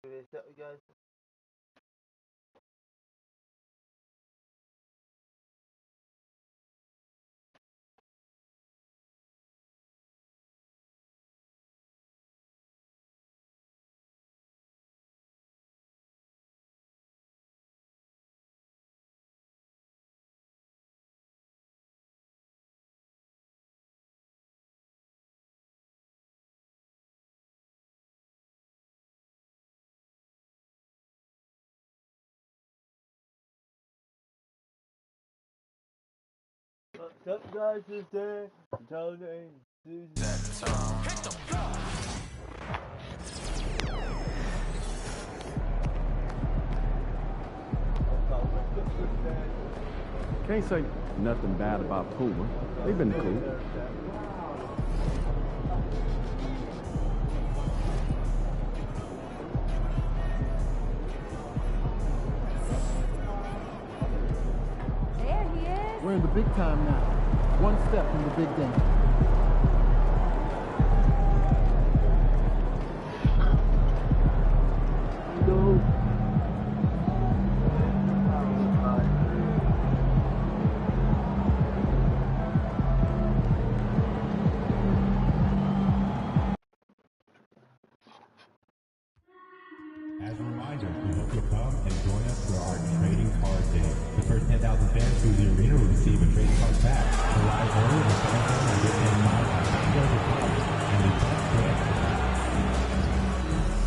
What's up, guys? What's up, guys? It's there. Tony. Can't say nothing bad about Puma. They've been cool. There he is. We're in the big time now. One step from the big game. Go. As a reminder, we hope you'll come and join us for our trading card day. The first 10,000 fans through the arena will receive a trading card pack. The live order will stand them and get them $5 and the best play.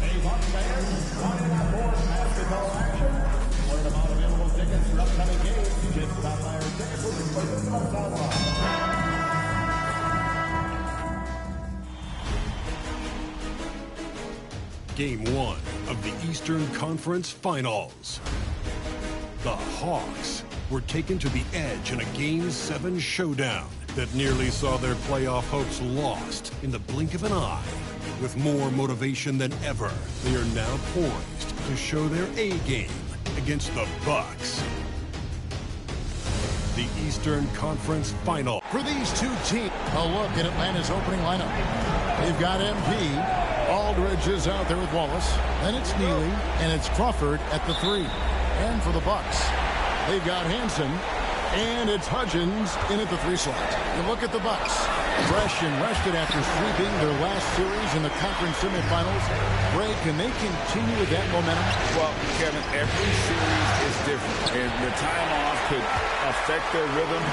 Hey, Bucks fans, Monday Night Football basketball action. Learn about available tickets for upcoming games. Just stop by our ticket booth for the Bucks online. Game 1 of the Eastern Conference Finals. The Hawks were taken to the edge in a Game 7 showdown that nearly saw their playoff hopes lost in the blink of an eye. With more motivation than ever, they are now poised to show their A-game against the Bucks. The Eastern Conference Final. For these two teams, a look at Atlanta's opening lineup. They've got MP. Aldridge is out there with Wallace. Then it's Neely, and it's Crawford at the 3. And for the Bucks, they've got Hansen, and it's Hudgens in at the 3 slot. You look at the Bucks, fresh and rested after sweeping their last series in the conference semifinals. Ray, can they continue with that momentum? Well, Kevin, every series is different, and the time off could affect their rhythm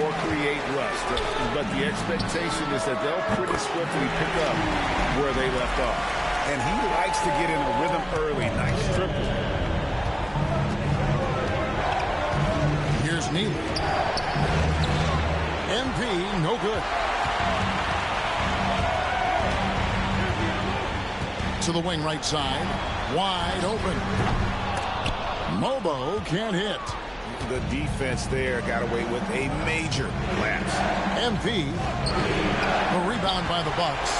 or create rust. But the expectation is that they'll pretty swiftly pick up where they left off. And he likes to get in a rhythm early. Nice triple. Here's Neely. MP, no good. To the wing right side. Wide open. Mobo can't hit. The defense there got away with a major lapse. MP. A rebound by the Bucks.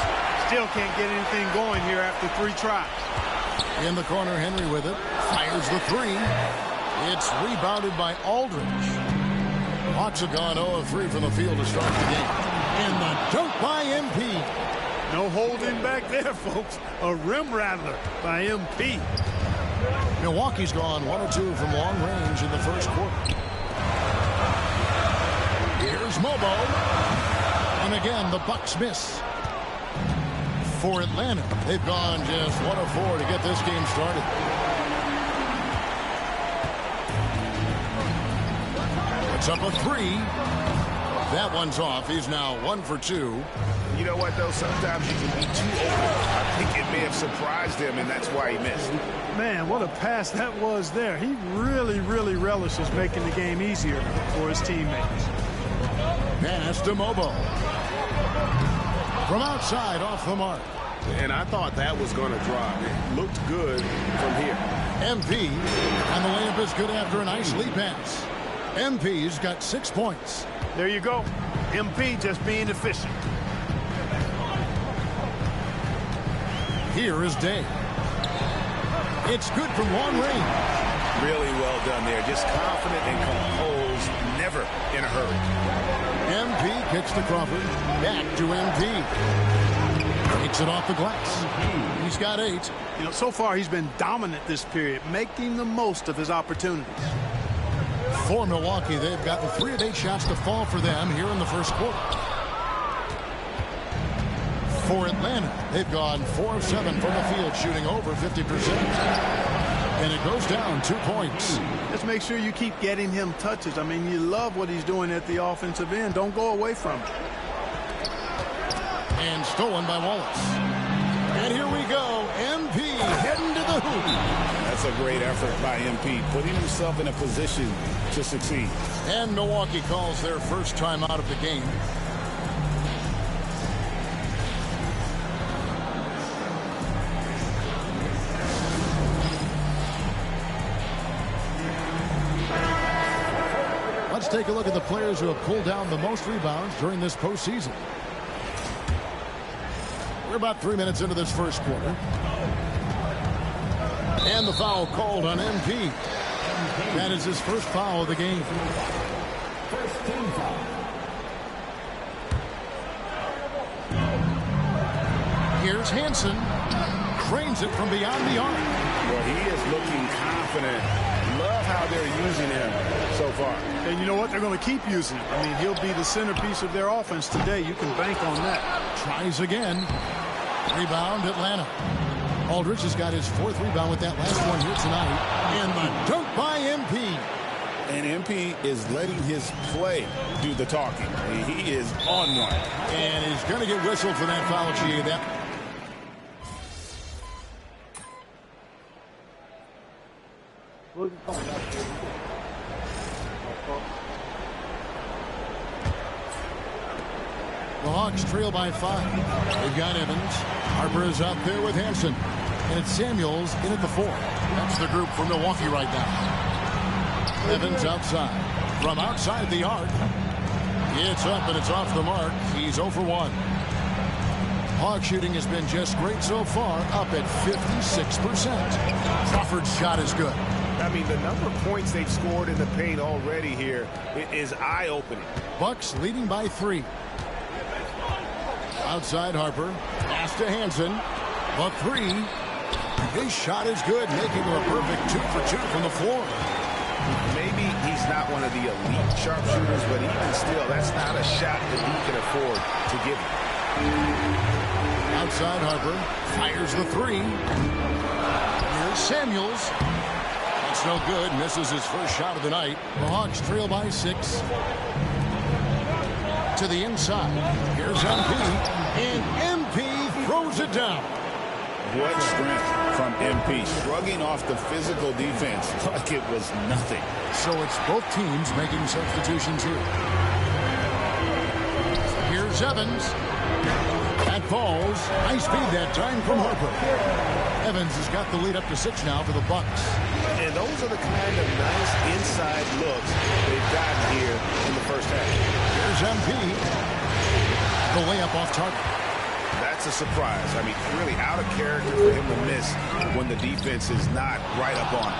Still can't get anything going here after 3 tries. In the corner, Henry with it. Fires the 3. It's rebounded by Aldridge. Hawks have gone 0 of 3 from the field to start the game. And the dunk by MP. No holding back there, folks. A rim rattler by MP. Milwaukee's gone 1 of 2 from long range in the first quarter. Here's Mobo. And again, the Bucks miss. For Atlanta, they've gone just 1 of 4 to get this game started. It's up a 3. That one's off. He's now 1 for 2. You know what, though? Sometimes you can be too open. I think it may have surprised him, and that's why he missed. Man, what a pass that was there. He really relishes making the game easier for his teammates. Pass to Mobo. From outside, off the mark. And I thought that was going to drop. It looked good from here. MP, and the layup is good after a nice lead pass. MP's got 6 points. There you go. MP just being efficient. Here is Day. It's good from long range. Really well done there. Just confident and composed, never in a hurry. MP kicks to Crawford. Back to MP. He Knocks it off the glass. He's got 8. You know, so far he's been dominant this period, making the most of his opportunities. For Milwaukee, they've gotten 3 of 8 shots to fall for them here in the first quarter. For Atlanta, they've gone 4 of 7 from the field, shooting over 50%. And it goes down 2 points. Just make sure you keep getting him touches. I mean, you love what he's doing at the offensive end. Don't go away from it. And stolen by Wallace. And here we go. MP heading to the hoop. That's a great effort by MP, putting himself in a position to succeed. And Milwaukee calls their first time out of the game. Let's take a look at the players who have pulled down the most rebounds during this postseason. We're about 3 minutes into this first quarter. And the foul called on MP. That is his first foul of the game. First team foul. Here's Hansen. Cranes it from beyond the arc. Well, he is looking confident. Love how they're using him so far. And you know what? They're going to keep using him. I mean, he'll be the centerpiece of their offense today. You can bank on that. Tries again. Rebound, Atlanta. Aldridge has got his 4th rebound with that last one here tonight. And the dunk by MP. And MP is letting his play do the talking. He is on one. And he's going to get whistled for that foul, G. That the Hawks trail by 5. They've got Evans. Harper is out there with Hansen. And it's Samuels in at the 4. That's the group for Milwaukee right now. Evans outside. From outside the arc. It's up and it's off the mark. He's 0 for 1. Hawk shooting has been just great so far, up at 56%. Crawford's shot is good. I mean, the number of points they've scored in the paint already here is eye-opening. Bucks leading by 3. Outside Harper. Pass to Hansen. The 3. His shot is good, making him a perfect 2 for 2 from the floor. Maybe he's not one of the elite sharpshooters, but even still, that's not a shot that he can afford to give him. Outside Harper. Fires the 3. Here's Samuels. That's no good. Misses his first shot of the night. The Hawks trail by 6. To the inside. Here's MP. And MP throws it down. What strength from MP, shrugging off the physical defense like it was nothing. So it's both teams making substitutions here. Here's Evans. That falls. High speed that time from Harper. Evans has got the lead up to 6 now for the Bucks. And those are the kind of nice inside looks they've gotten here in the first half. Here's MP. The layup off target. That's a surprise. I mean, really out of character for him to miss when the defense is not right up on him.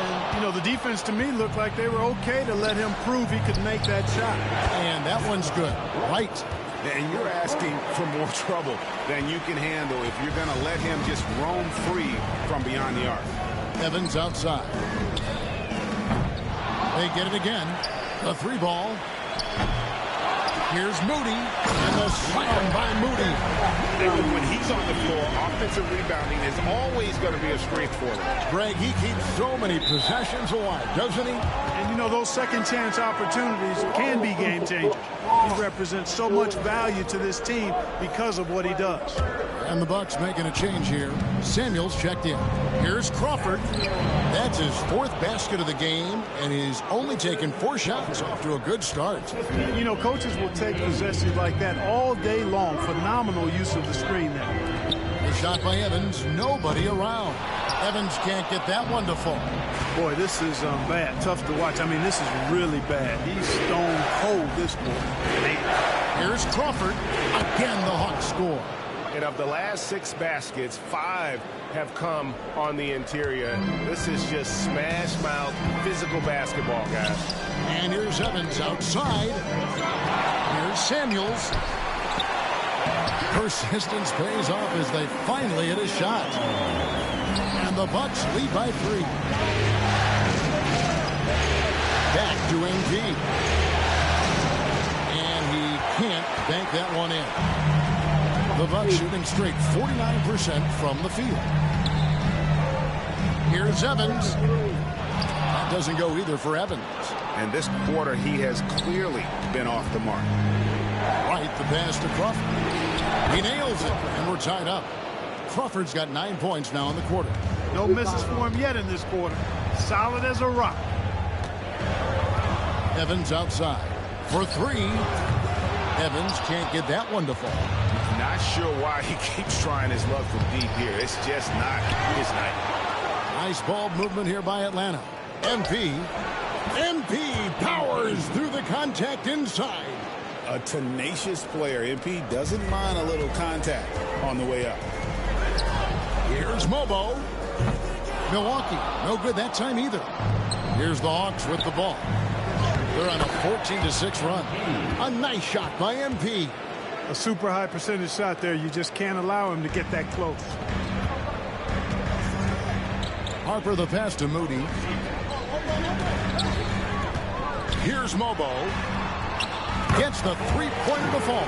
And, you know, the defense to me looked like they were okay to let him prove he could make that shot. And that one's good. Right. And you're asking for more trouble than you can handle if you're going to let him just roam free from beyond the arc. Evans outside. They get it again. The 3 ball. Here's Moody. And the slam by Moody. And when he's on the floor, offensive rebounding is always going to be a strength for them. Greg, he keeps so many possessions alive, doesn't he? And, you know, those second chance opportunities can be game changers. He represents so much value to this team because of what he does. And the Bucks making a change here. Samuels checked in. Here's Crawford. That's his 4th basket of the game, and he's only taken 4 shots. Off to a good start. You know, coaches will take possessions like that all day long. Phenomenal use of the screen there. The shot by Evans. Nobody around. Evans can't get that one to fall. Boy, this is bad. Tough to watch. I mean, this is really bad. He's stone cold this quarter. Here's Crawford. Again, the Hawks score. And of the last 6 baskets, 5 have come on the interior. This is just smash mouth physical basketball, guys. And here's Evans outside. Here's Samuels. Persistence pays off as they finally hit a shot. And the Bucks lead by 3. Back to MP. And he can't bank that one in. The Bucks shooting straight 49% from the field. Here's Evans. That doesn't go either for Evans. And this quarter, he has clearly been off the mark. Right, the pass to Crawford. He nails it, and we're tied up. Crawford's got 9 points now in the quarter. No misses for him yet in this quarter. Solid as a rock. Evans outside for 3. Evans can't get that one to fall. Not sure why he keeps trying his luck from deep here. It's just not his night. Nice ball movement here by Atlanta. MP powers through the contact inside. A tenacious player. MP doesn't mind a little contact on the way up. Here's Mobo. Milwaukee, no good that time either. Here's the Hawks with the ball. They're on a 14-6 run. A nice shot by MP. A super high percentage shot there. You just can't allow him to get that close. Harper the pass to Moody. Here's Mobo. Gets the three-pointer to fall.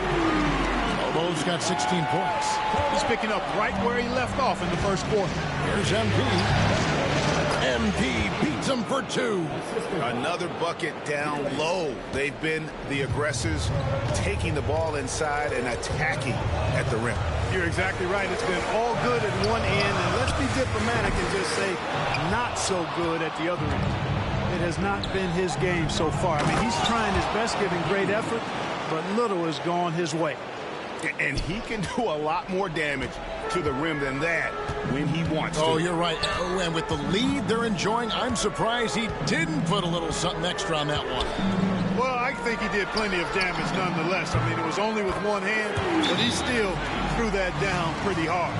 Mobo's got 16 points. He's picking up right where he left off in the first quarter. Here's MP. MP beats him for 2. Another bucket down low. They've been the aggressors, taking the ball inside and attacking at the rim. You're exactly right. It's been all good at one end, and let's be diplomatic and just say not so good at the other end. It has not been his game so far. I mean, he's trying his best, giving great effort, but little has gone his way. And he can do a lot more damage to the rim than that when he wants to. Oh, you're right. Oh, and with the lead they're enjoying, I'm surprised he didn't put a little something extra on that one. Well, I think he did plenty of damage nonetheless. I mean, it was only with one hand, but he still threw that down pretty hard.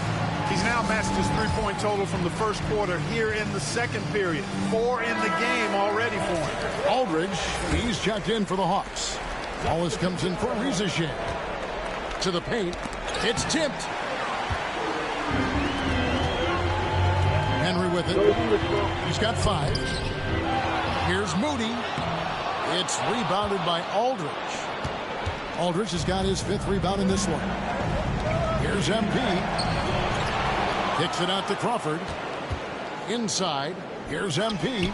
He's now matched his three-point total from the first quarter here in the second period. 4 in the game already for him. Aldridge, he's checked in for the Hawks. Wallace comes in for Rizashin. To the paint. It's tipped. Henry with it. He's got 5. Here's Moody. It's rebounded by Aldridge. Aldridge has got his 5th rebound in this one. Here's MP. Kicks it out to Crawford. Inside. Here's MP.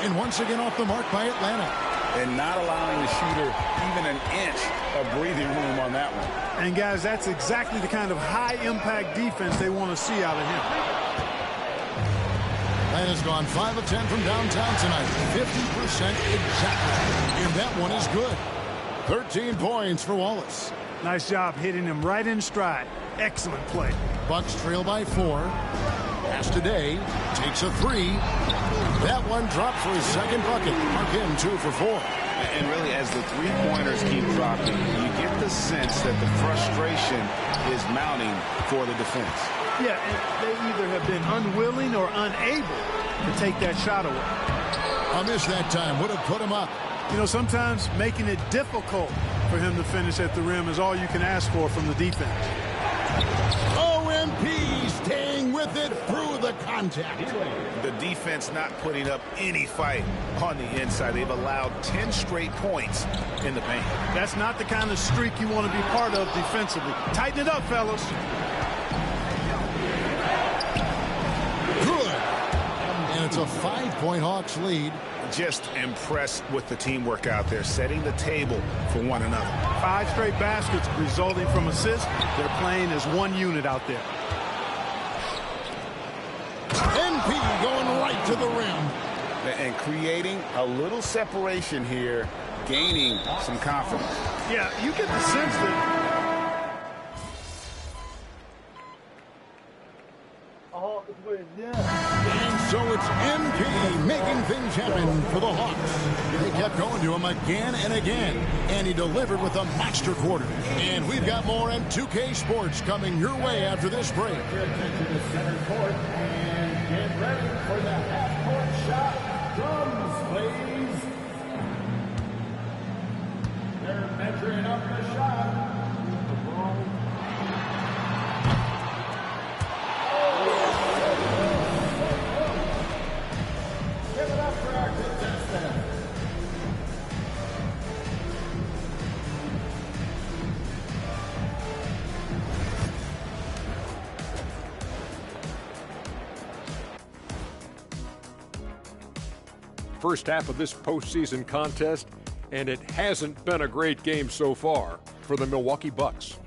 And once again off the mark by Atlanta. And not allowing the shooter even an inch of breathing room on that one. And, guys, that's exactly the kind of high-impact defense they want to see out of him. Atlanta's gone 5 of 10 from downtown tonight. 50% exactly. And that one is good. 13 points for Wallace. Nice job hitting him right in stride. Excellent play. Bucks trail by 4. Pass today. Takes a 3. That one dropped for his second bucket. Mark him 2 for 4. And really, as the three-pointers keep dropping, you get the sense that the frustration is mounting for the defense. Yeah, and they either have been unwilling or unable to take that shot away. I missed that time. Would have put him up. You know, sometimes making it difficult for him to finish at the rim is all you can ask for from the defense. OMP staying with it through the contact. The defense not putting up any fight on the inside. They've allowed 10 straight points in the paint. That's not the kind of streak you want to be part of defensively. Tighten it up, fellas. Good. And it's a 5-point Hawks lead. Just impressed with the teamwork out there, setting the table for one another. 5 straight baskets resulting from assists. They're playing as one unit out there. NP going right to the rim. And creating a little separation here, gaining some confidence. Yeah, you get the sense that... And so it's MP making things happen for the Hawks. They kept going to him again and again, and he delivered with a monster quarter. And we've got more on 2K Sports coming your way after this break. To the center court and get ready for the half-court shot. Drums, please. They're measuring up the shot. first half of this postseason contest, and it hasn't been a great game so far for the Milwaukee Bucks.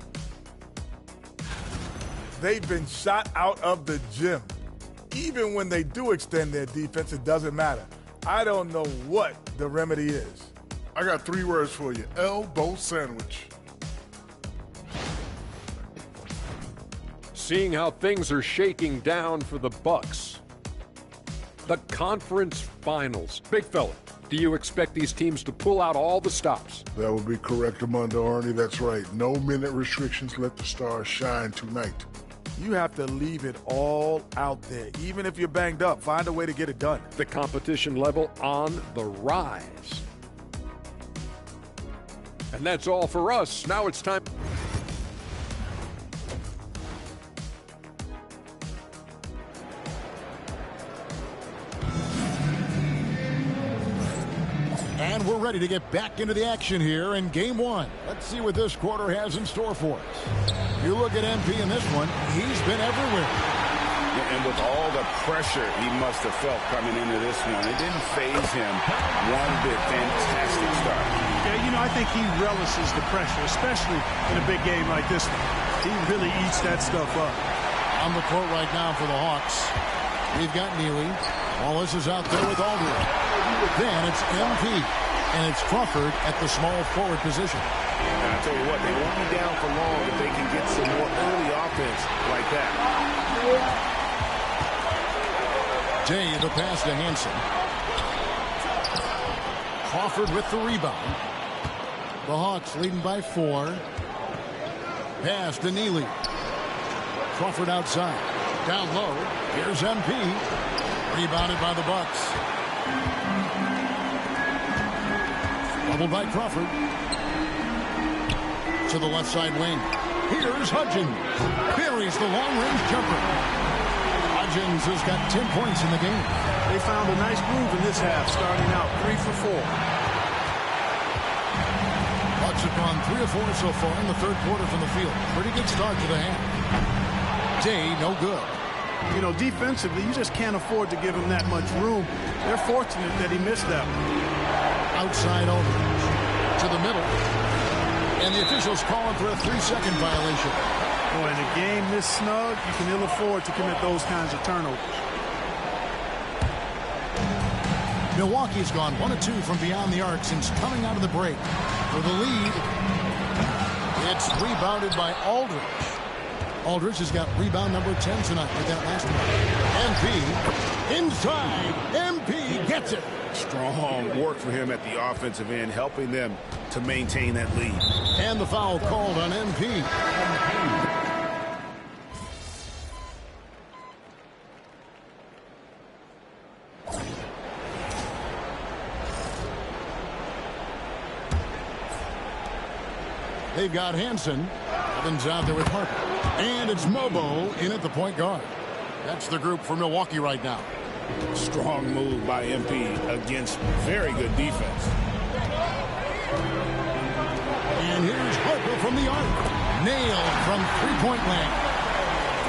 They've been shot out of the gym. Even when they do extend their defense, it doesn't matter. I don't know what the remedy is. I got 3 words for you. Elbow sandwich. Seeing how things are shaking down for the Bucks. The conference finals. Big fella, do you expect these teams to pull out all the stops? That would be correct, Armando Arnie. That's right. No minute restrictions. Let the stars shine tonight. You have to leave it all out there. Even if you're banged up, find a way to get it done. The competition level on the rise. And that's all for us. Now it's time. And we're ready to get back into the action here in Game 1. Let's see what this quarter has in store for us. You look at MP in this one, he's been everywhere. And with all the pressure he must have felt coming into this one, it didn't faze him one bit. Fantastic start. Yeah, you know, I think he relishes the pressure, especially in a big game like this one. He really eats that stuff up. On the court right now for the Hawks, we've got Neely. Wallace is out there with Aldridge. Then it's MP, and it's Crawford at the small forward position. And I tell you what, they won't be down for long if they can get some more early offense like that. Day, the pass to Hansen. Crawford with the rebound. The Hawks leading by 4. Pass to Neely. Crawford outside. Down low. Here's MP. Rebounded by the Bucks. Doubled by Crawford. To the left side wing. Here's Hudgens. Buries the long-range jumper. Hudgens has got 10 points in the game. They found a nice groove in this half, starting out 3 for 4. Bucks have gone 3 of 4 so far in the third quarter from the field. Pretty good start to the half. Day, no good. You know, defensively, you just can't afford to give him that much room. They're fortunate that he missed that one. Outside Aldridge. To the middle. And the officials calling for a 3-second violation. Boy, in a game this snug, you can ill afford to commit those kinds of turnovers. Milwaukee's gone 1 of 2 from beyond the arc since coming out of the break. For the lead, it's rebounded by Aldridge. Aldridge has got rebound number 10 tonight with that last one. MP inside. MP gets it. Strong work for him at the offensive end, helping them to maintain that lead. And the foul called on MP. They've got Hansen. Evans out there with Harper. And it's Mobo in at the point guard. That's the group for Milwaukee right now. Strong move by MP against very good defense. And here's Harper from the arc. Nailed from three-point land.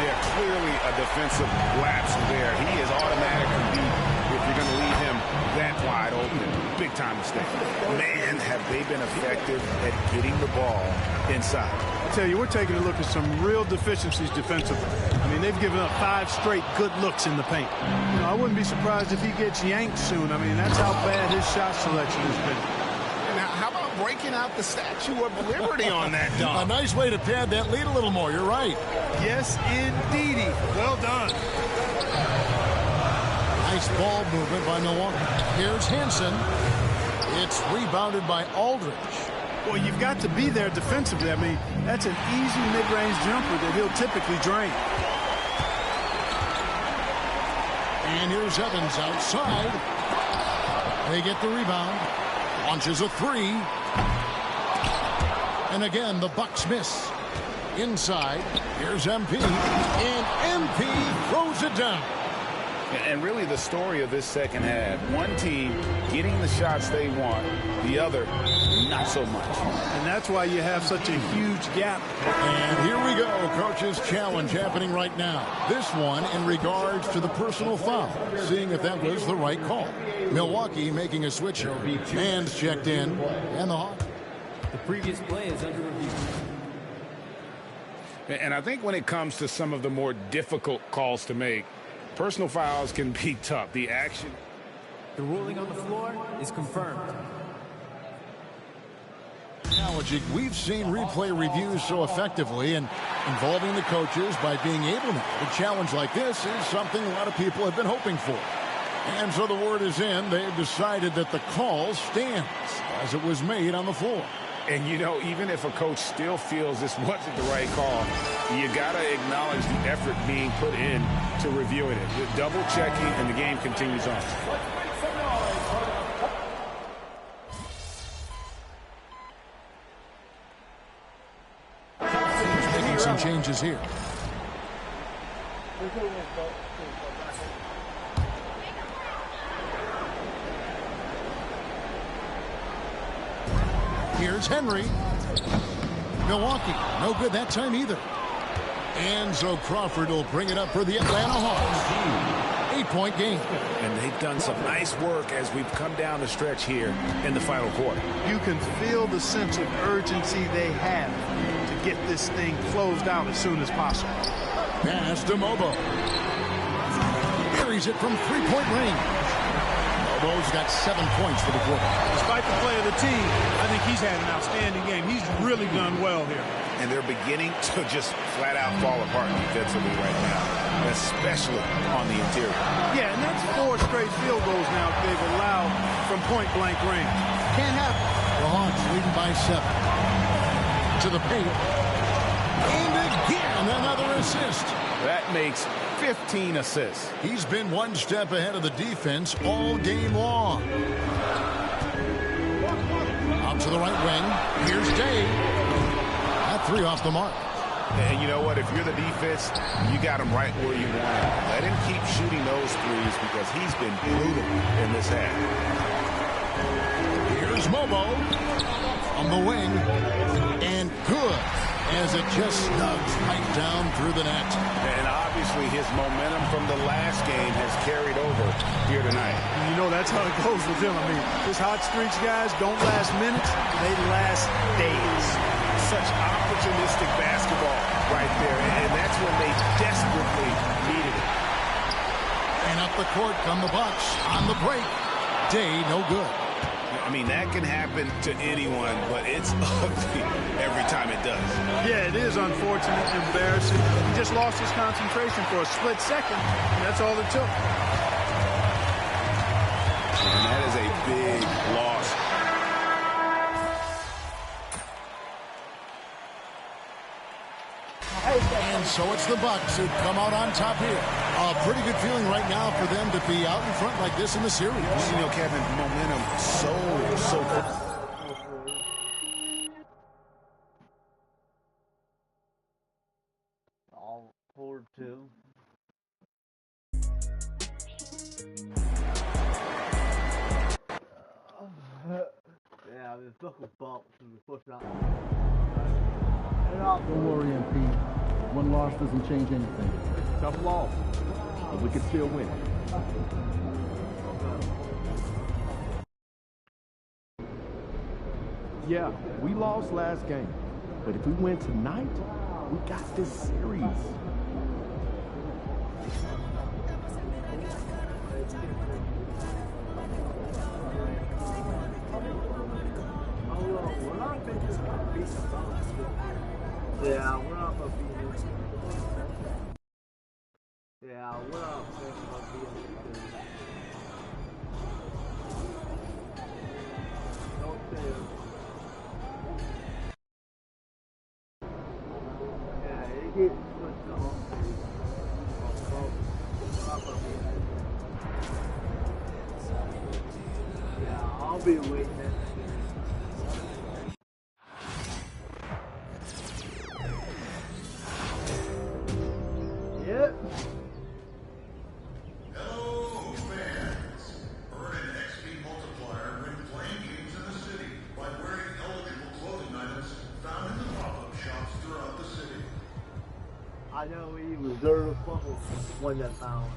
Yeah, clearly a defensive lapse there. He is automatically beat if you're going to leave him that wide open. Big time mistake. Man, have they been effective at getting the ball inside. I tell you, we're taking a look at some real deficiencies defensively. I mean, they've given up 5 straight good looks in the paint. You know, I wouldn't be surprised if he gets yanked soon. I mean, that's how bad his shot selection has been. Now, how about breaking out the Statue of Liberty on that dunk? A nice way to pad that lead a little more. You're right. Yes, indeedy. Well done. Nice ball movement by Milwaukee. Here's Hansen. It's rebounded by Aldridge. Well, you've got to be there defensively. I mean, that's an easy mid-range jumper that he'll typically drain. And here's Evans outside. They get the rebound. Launches a 3. And again, the Bucks miss. Inside, here's MP. And MP throws it down. And really the story of this second half, one team getting the shots they want, the other not so much. And that's why you have such a huge gap. And here we go. Coaches coach's challenge happening right now. This one in regards to the personal foul, seeing if that was the right call. Milwaukee making a switch here. Hands checked in, and the Hawks. The previous play is under review. And I think when it comes to some of the more difficult calls to make, personal fouls can be tough. The action. The ruling on the floor is confirmed. Challenging. We've seen replay reviews so effectively and involving the coaches by being able to. A challenge like this is something a lot of people have been hoping for. And so the word is in. They've decided that the call stands as it was made on the floor. And, you know, even if a coach still feels this wasn't the right call, you got to acknowledge the effort being put in to reviewing it. With double checking, and the game continues on. Making some changes here. Here's Henry. Milwaukee, no good that time either. And so Crawford will bring it up for the Atlanta Hawks. 8-point game. And they've done some nice work as we've come down the stretch here in the final quarter. You can feel the sense of urgency they have to get this thing closed out as soon as possible. Pass to Mobo. Buries it from three-point range. Mobo's got 7 points for the quarter. Despite the play of the team, I think he's had an outstanding game. He's really done well here. And they're beginning to just flat-out fall apart defensively right now, especially on the interior. Yeah, and that's 4 straight field goals now they've allowed from point-blank range. Can't happen. The Hawks leading by 7. To the paint. And again, another assist. That makes 15 assists. He's been one step ahead of the defense all game long. Out to the right wing. Here's Day. That 3 off the mark. And you know what? If you're the defense, you got him right where you want him. Let him keep shooting those threes because he's been brutal in this half. Here's Mobo on the wing. And good as it just snugs right down through the net. And obviously his momentum from the last game has carried over here tonight. You know, that's how it goes with him. I mean, his hot streaks, guys, don't last minutes. They last days. Such opportunistic basketball right there. And that's when they desperately needed it. And up the court come the Bucks on the break. Day no good. I mean, that can happen to anyone, but it's ugly every time it does. Yeah, it is unfortunate, embarrassing. He just lost his concentration for a split second, and that's all it took. And that is a big loss. And so it's the Bucks who come out on top here. A pretty good feeling right now for them to be out in front like this in the series. You know, Kevin, momentum so good. All 4-2. Yeah, I mean, fucking bumps and we push out. Don't worry, MP. One loss doesn't change anything. Tough loss, but we can still win. Yeah, we lost last game, but if we win tonight, we got this series. Yeah, we're not gonna be here. Yeah, we're not gonna be here. Don't say it. Yeah, it gets switched off. Yeah, I'll be waiting. Yep. Hello, fans. Earn an XP multiplier when playing games in the city by wearing eligible clothing items found in the pop-up shops throughout the city. I know he reserved fumble when that found.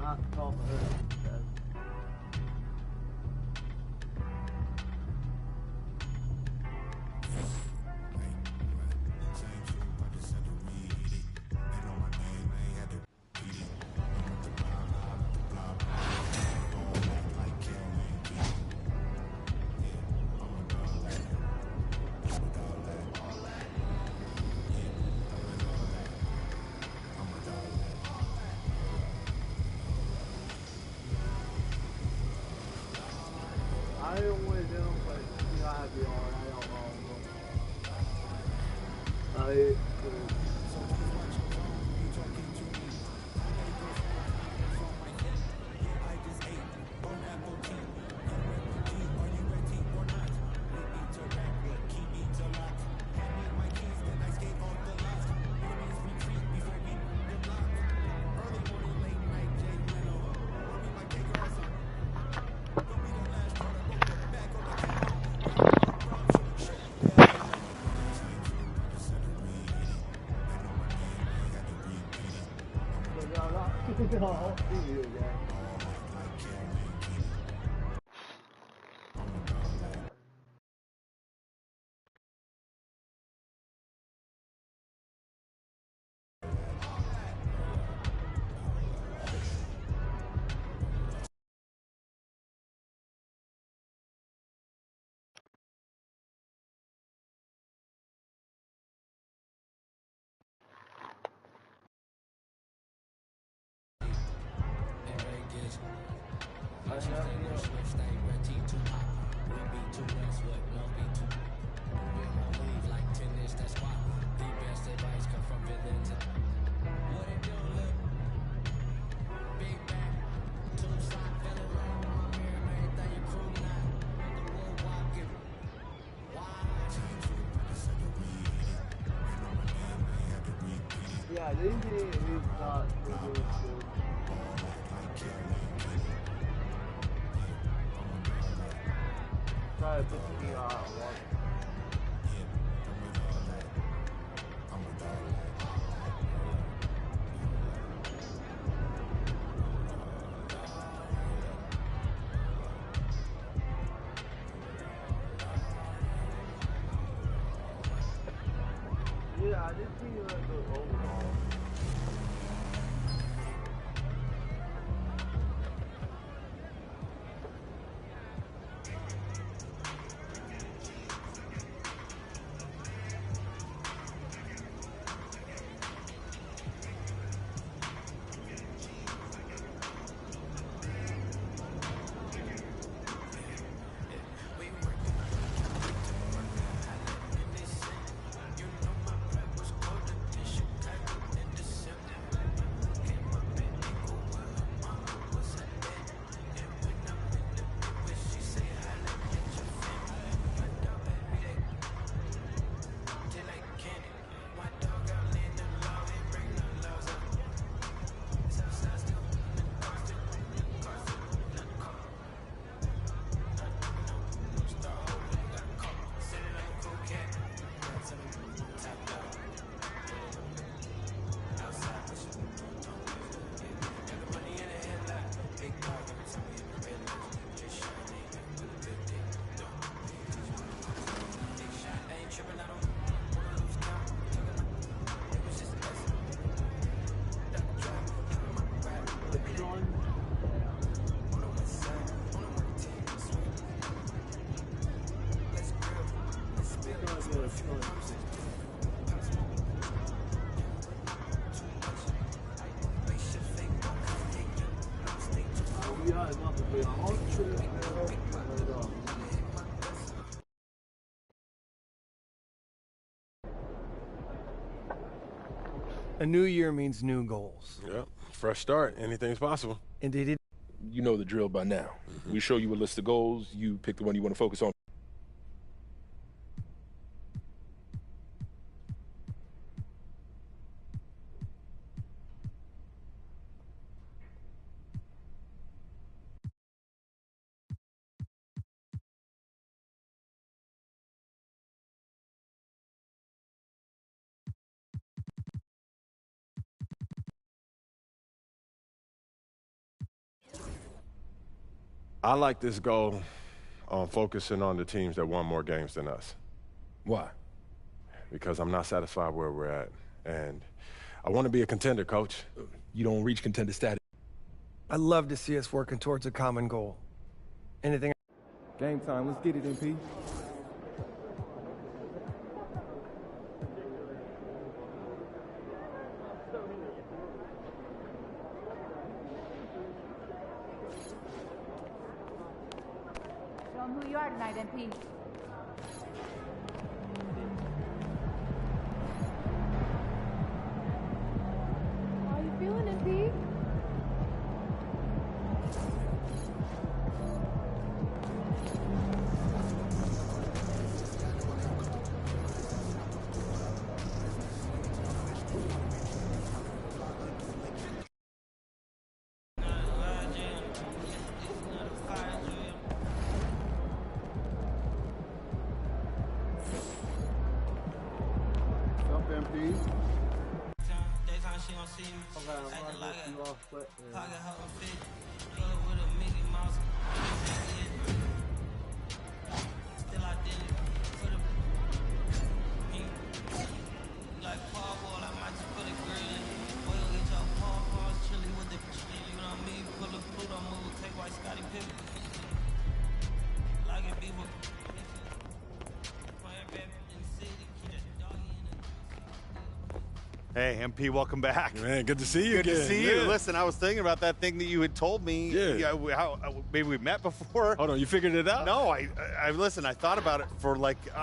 Not call for her. I don't want to do them, but you know, I have to be hard. I don't know. I'll see you again. Yeah, the engineer is not really good. Try to put me on one. Yeah, I did see you at the overall. A new year means new goals. Yep, fresh start. Anything's possible. Indeed. You know the drill by now. We show you a list of goals. You pick the one you want to focus on. I like this goal on focusing on the teams that won more games than us. Why? Because I'm not satisfied where we're at. And I want to be a contender, Coach. You don't reach contender status. I'd love to see us working towards a common goal. Anything? Game time. Let's get it, MP. Show 'em who you are tonight, MP. How you feeling, MP? Hey, MP, welcome back. Man, good to see you Good again. to see you. Listen, I was thinking about that thing that you had told me. Yeah. Maybe we met before. Hold on, you figured it out? No, I listen, I thought about it for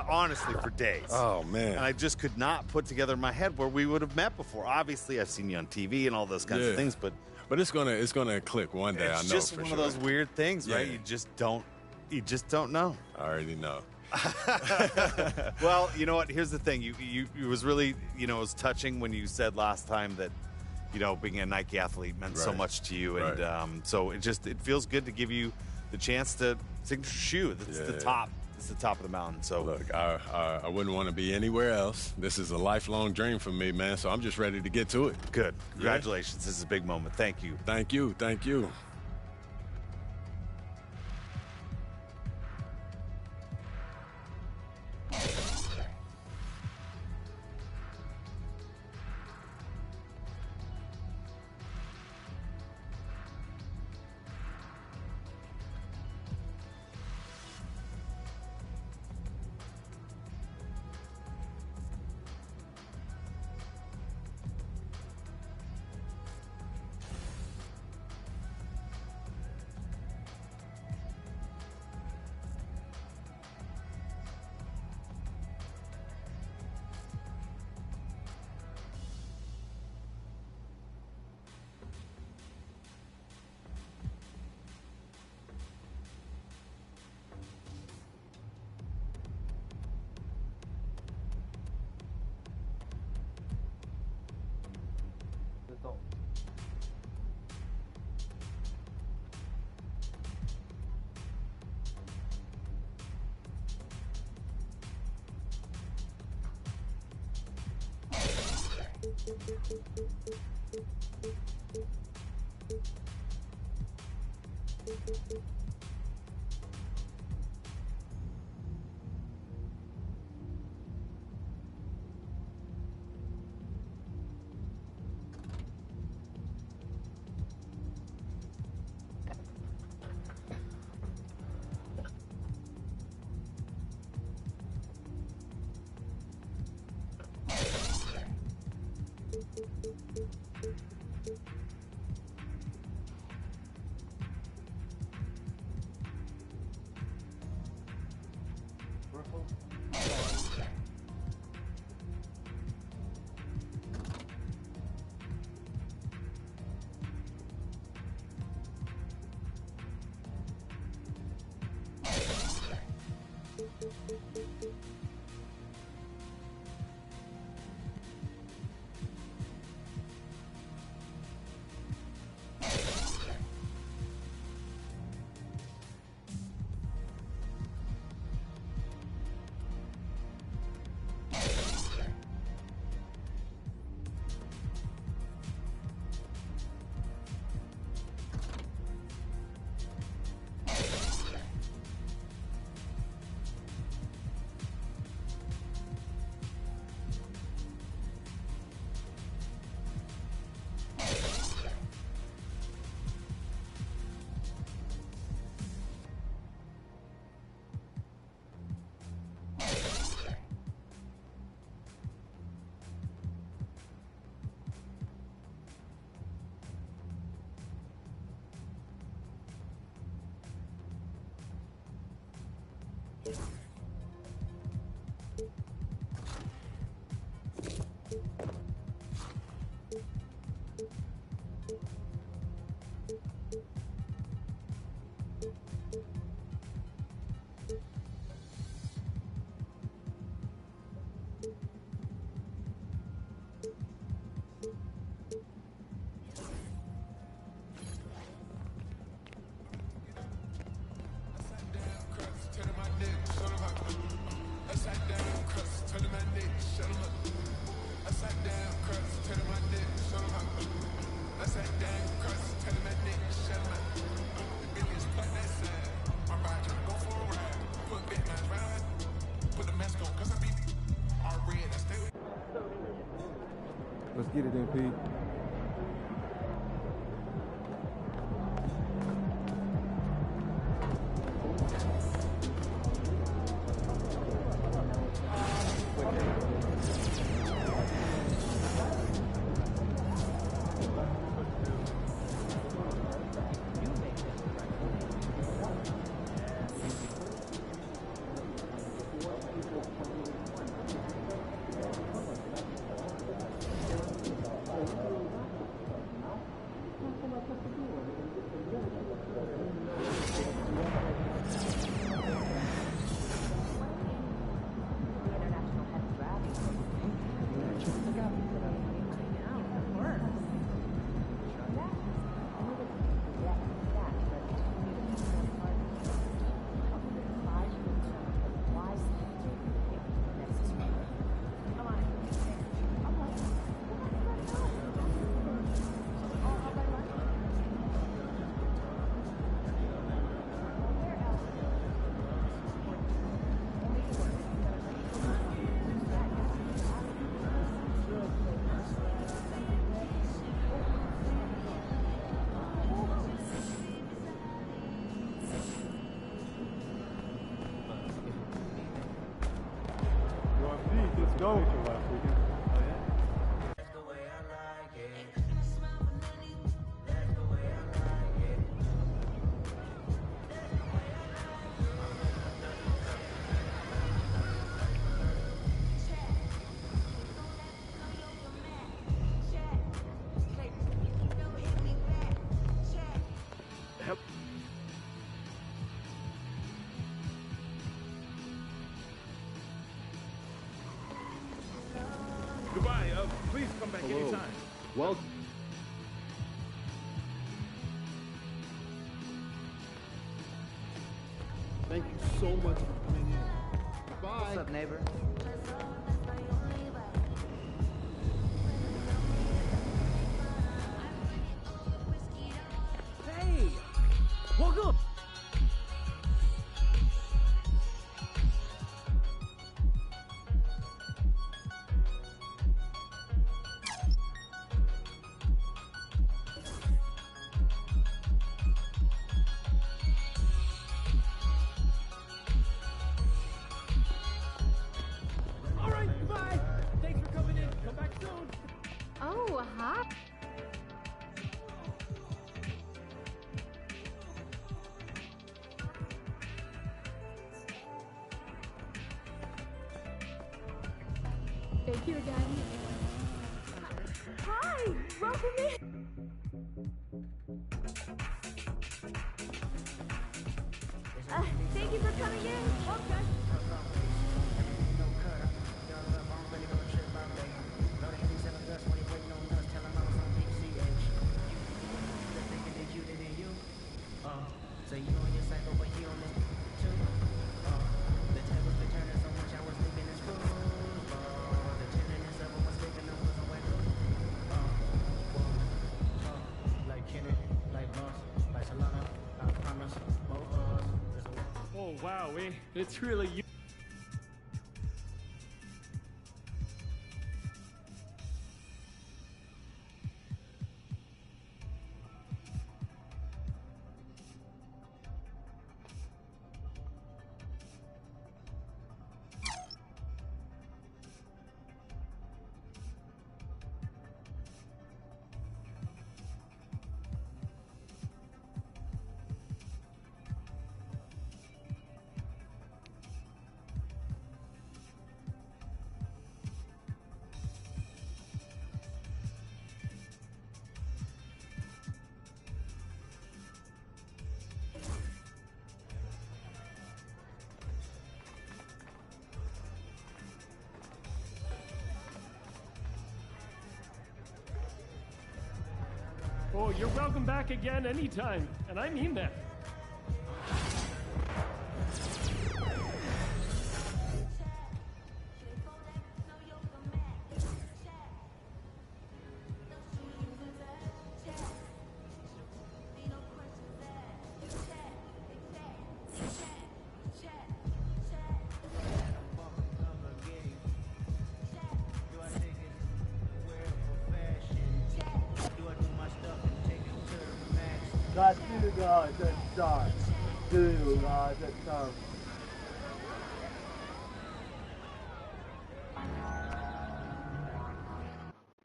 honestly, for days. Oh, man. And I just could not put together in my head where we would have met before. Obviously, I've seen you on TV and all those kinds of things, but it's gonna click one day. I know. It's just for one sure. of those weird things, right? Yeah. You just don't know. I already know. Well, you know what? Here's the thing. It was really, it was touching when you said last time that, being a Nike athlete meant so much to you, and so it feels good to give you the chance to signature shoe. That's the top. It's the top of the mountain. So look, I wouldn't want to be anywhere else. This is a lifelong dream for me, man. So I'm just ready to get to it. Good. Congratulations. This is a big moment. Thank you. Thank you. Thank you. Let's get it in, Pete. Let's go. Goodbye. Please come back anytime. Well. Thank you so much for coming in. Goodbye. What's up, neighbor? Hey! Welcome! All right, goodbye! Thanks for coming in. Come back soon. Oh, hi. Thank you again. Hi, welcome in. Thank you for coming in. Okay. So you on your cycle, but he on this too. The tables been turning so much I was thinking it's football. The tenderness of him was sticking up was a wet like Kenny, like Boss, like Solana, I promise, both of us. Oh, wow, it's really you. Oh, you're welcome back again anytime, and I mean that. Guys, two guys at start. Two guys at start.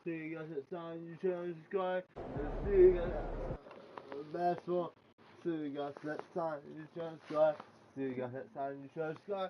See you guys at time. You challenge this guy. See you guys at last one. See you guys next time. You challenge this guy. See you guys next time. You challenge this guy.